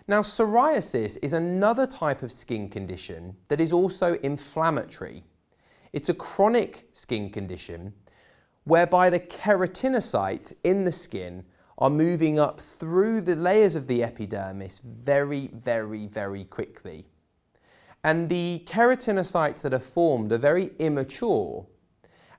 Now, psoriasis is another type of skin condition that is also inflammatory. It's a chronic skin condition whereby the keratinocytes in the skin are moving up through the layers of the epidermis very, very, very quickly. And the keratinocytes that are formed are very immature,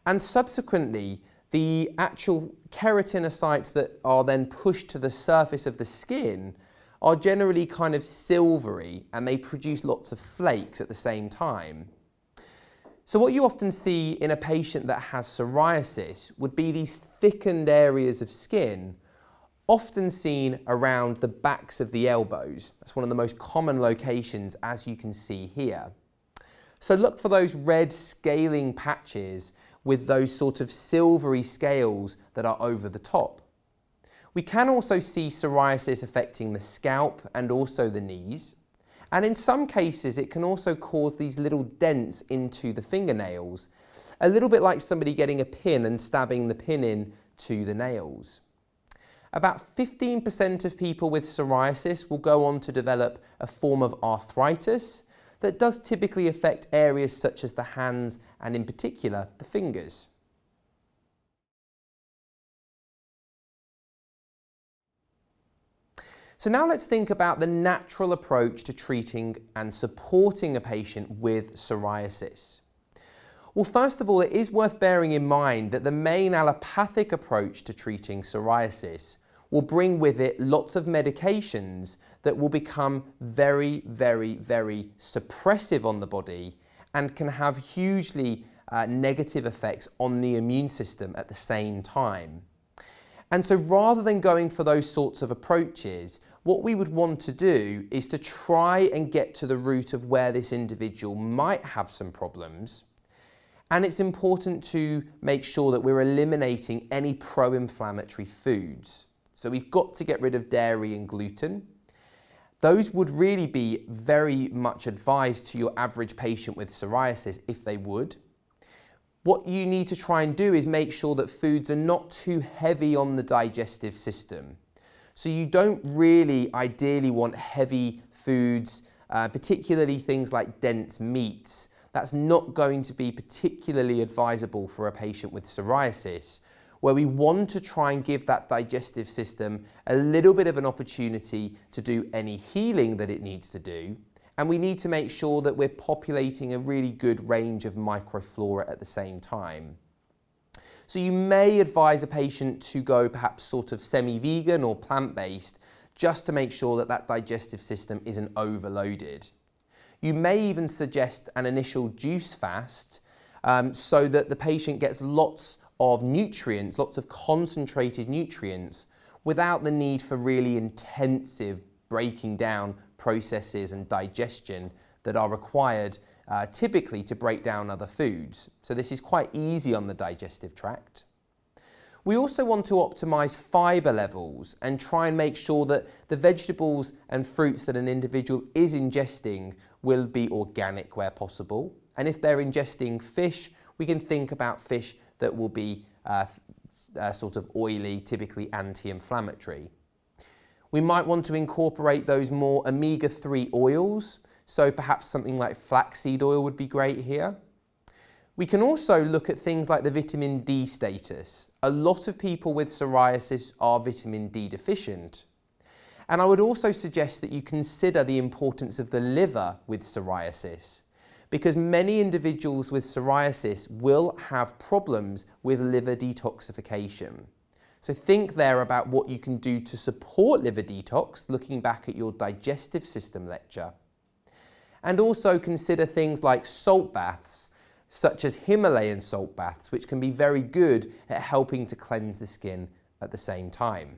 and subsequently the actual keratinocytes that are then pushed to the surface of the skin are generally kind of silvery, and they produce lots of flakes at the same time. So what you often see in a patient that has psoriasis would be these thickened areas of skin, often seen around the backs of the elbows. That's one of the most common locations, as you can see here. So look for those red scaling patches with those sort of silvery scales that are over the top. We can also see psoriasis affecting the scalp and also the knees. And in some cases, it can also cause these little dents into the fingernails, a little bit like somebody getting a pin and stabbing the pin in to the nails. About 15% of people with psoriasis will go on to develop a form of arthritis that does typically affect areas such as the hands and in particular the fingers. So now let's think about the natural approach to treating and supporting a patient with psoriasis. Well, first of all, it is worth bearing in mind that the main allopathic approach to treating psoriasis will bring with it lots of medications that will become very, very, very suppressive on the body and can have hugely negative effects on the immune system at the same time. And so rather than going for those sorts of approaches, what we would want to do is to try and get to the root of where this individual might have some problems. And it's important to make sure that we're eliminating any pro-inflammatory foods. So we've got to get rid of dairy and gluten. Those would really be very much advised to your average patient with psoriasis if they would. What you need to try and do is make sure that foods are not too heavy on the digestive system. So you don't really ideally want heavy foods, particularly things like dense meats. That's not going to be particularly advisable for a patient with psoriasis, where we want to try and give that digestive system a little bit of an opportunity to do any healing that it needs to do. And we need to make sure that we're populating a really good range of microflora at the same time. So you may advise a patient to go perhaps sort of semi-vegan or plant-based just to make sure that that digestive system isn't overloaded. You may even suggest an initial juice fast so that the patient gets lots of nutrients, lots of concentrated nutrients without the need for really intensive breaking down processes and digestion that are required typically to break down other foods. So this is quite easy on the digestive tract. We also want to optimize fiber levels and try and make sure that the vegetables and fruits that an individual is ingesting will be organic where possible. And if they're ingesting fish, we can think about fish that will be sort of oily, typically anti-inflammatory. We might want to incorporate those more omega-3 oils, so perhaps something like flaxseed oil would be great here. We can also look at things like the vitamin D status. A lot of people with psoriasis are vitamin D deficient. And I would also suggest that you consider the importance of the liver with psoriasis, because many individuals with psoriasis will have problems with liver detoxification. So think there about what you can do to support liver detox, looking back at your digestive system lecture. And also consider things like salt baths, such as Himalayan salt baths, which can be very good at helping to cleanse the skin at the same time.